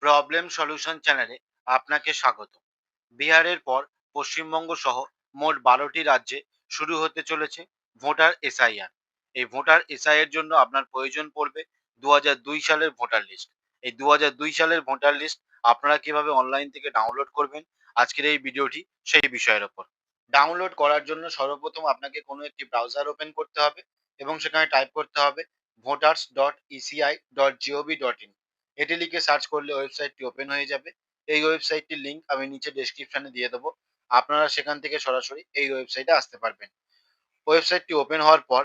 Problem solution চ্যানেলে আপনাকে স্বাগত। বিহারের পর পশ্চিমবঙ্গ সহ মোট ১২টি রাজ্যে শুরু হতে চলেছে ভোটার এসআইআর। এই ভোটার এসআইআর জন্য আপনার প্রয়োজন পড়বে ২০০২ সালের ভোটার লিস্ট। এই ২০০২ সালের ভোটার লিস্ট আপনারা কিভাবে অনলাইন থেকে ডাউনলোড করবেন, আজকের এই ভিডিওটি সেই বিষয়ের ওপর। ডাউনলোড করার জন্য সর্বপ্রথম আপনাকে কোনো একটি ব্রাউজার ওপেন করতে হবে এবং সেখানে টাইপ করতে হবে voters.eci.gov.in। এটি লিখে সার্চ করলে ওয়েবসাইটটি ওপেন হয়ে যাবে। এই ওয়েবসাইটটির লিঙ্ক আমি নিচে ডেসক্রিপশনে দিয়ে দেবো। আপনারা সেখান থেকে সরাসরি এই ওয়েবসাইটে আসতে পারবেন। ওয়েবসাইটটি ওপেন হওয়ার পর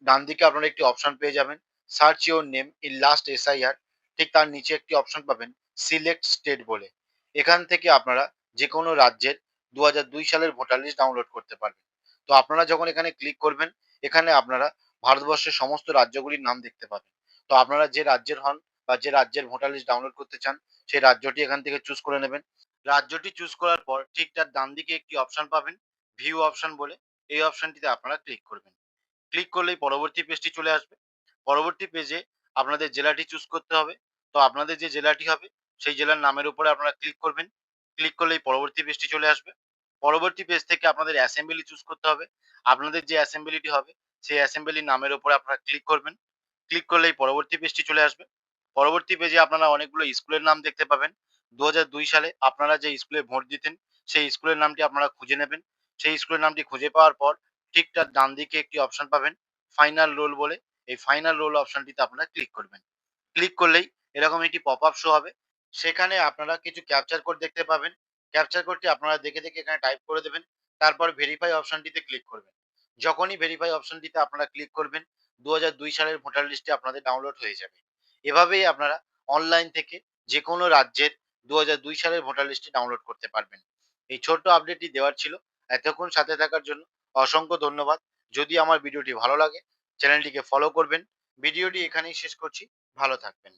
ডান দিকে আপনারা একটি অপশন পেয়ে যাবেন, search your name in last SIR. ঠিক তার নিচে একটি অপশন পাবেন সিলেক্ট স্টেট বলে। এখান থেকে আপনারা যে কোনো রাজ্যের ২০০২ সালের ভোটার লিস্ট ডাউনলোড করতে পারবেন। তো আপনারা যখন এখানে ক্লিক করবেন, এখানে আপনারা ভারতবর্ষের সমস্ত রাজ্যগুলির নাম দেখতে পাবেন। তো আপনারা যে রাজ্যের হন বা যে রাজ্যের ভোটার লিস্ট ডাউনলোড করতে চান, সেই রাজ্যটি এখান থেকে চুজ করে নেবেন। রাজ্যটি চুজ করার পর ঠিক তার ডান দিকে একটি অপশন পাবেন ভিউ অপশন বলে। এই অপশনটিতে আপনারা ক্লিক করবেন। ক্লিক করলেই পরবর্তী পেজটি চলে আসবে। পরবর্তী পেজে আপনাদের জেলাটি চুজ করতে হবে। তো আপনাদের যে জেলাটি হবে সেই জেলার নামের উপরে আপনারা ক্লিক করবেন। ক্লিক করলেই পরবর্তী পেজটি চলে আসবে। পরবর্তী পেজ থেকে আপনাদের অ্যাসেম্বলি চুজ করতে হবে। আপনাদের যে অ্যাসেম্বলিটি হবে সেই অ্যাসেম্বলির নামের উপরে আপনারা ক্লিক করবেন। ক্লিক করলেই পরবর্তী পেজটি চলে আসবে। পরবর্তী পেজে আপনারা অনেকগুলো স্কুলের নাম দেখতে পাবেন। ২০০২ সালে আপনারা যে স্কুলে ভোট দিতেন সেই স্কুলের নামটি আপনারা খুঁজে নেবেন। সেই স্কুলের নামটি খুঁজে পাওয়ার পর ঠিক তার ডান দিকে একটি অপশন পাবেন ফাইনাল রোল বলে। এই ফাইনাল রোল অপশনটিতে আপনারা ক্লিক করবেন। ক্লিক করলেই এরকম একটি পপআপ শো হবে। সেখানে আপনারা কিছু ক্যাপচার কোড দেখতে পাবেন। ক্যাপচার কোডটি আপনারা দেখে এখানে টাইপ করে দেবেন। তারপর ভেরিফাই অপশনটিতে ক্লিক করবেন। যখনই ভেরিফাই অপশনটিতে আপনারা ক্লিক করবেন, ২০০২ সালের ভোটার লিস্টটি আপনাদের ডাউনলোড হয়ে যাবে। এভাবেই আপনারা অনলাইন থেকে যেকোনো রাজ্যের ২০০২ সালের ভোটার লিস্টটি ডাউনলোড করতে পারবেন। এই ছোট্ট আপডেটটি দেওয়ার ছিল। এতক্ষণ সাথে থাকার জন্য অসংখ্য ধন্যবাদ। যদি আমার ভিডিওটি ভালো লাগে চ্যানেলটিকে ফলো করবেন। ভিডিওটি এখানেই শেষ করছি। ভালো থাকবেন।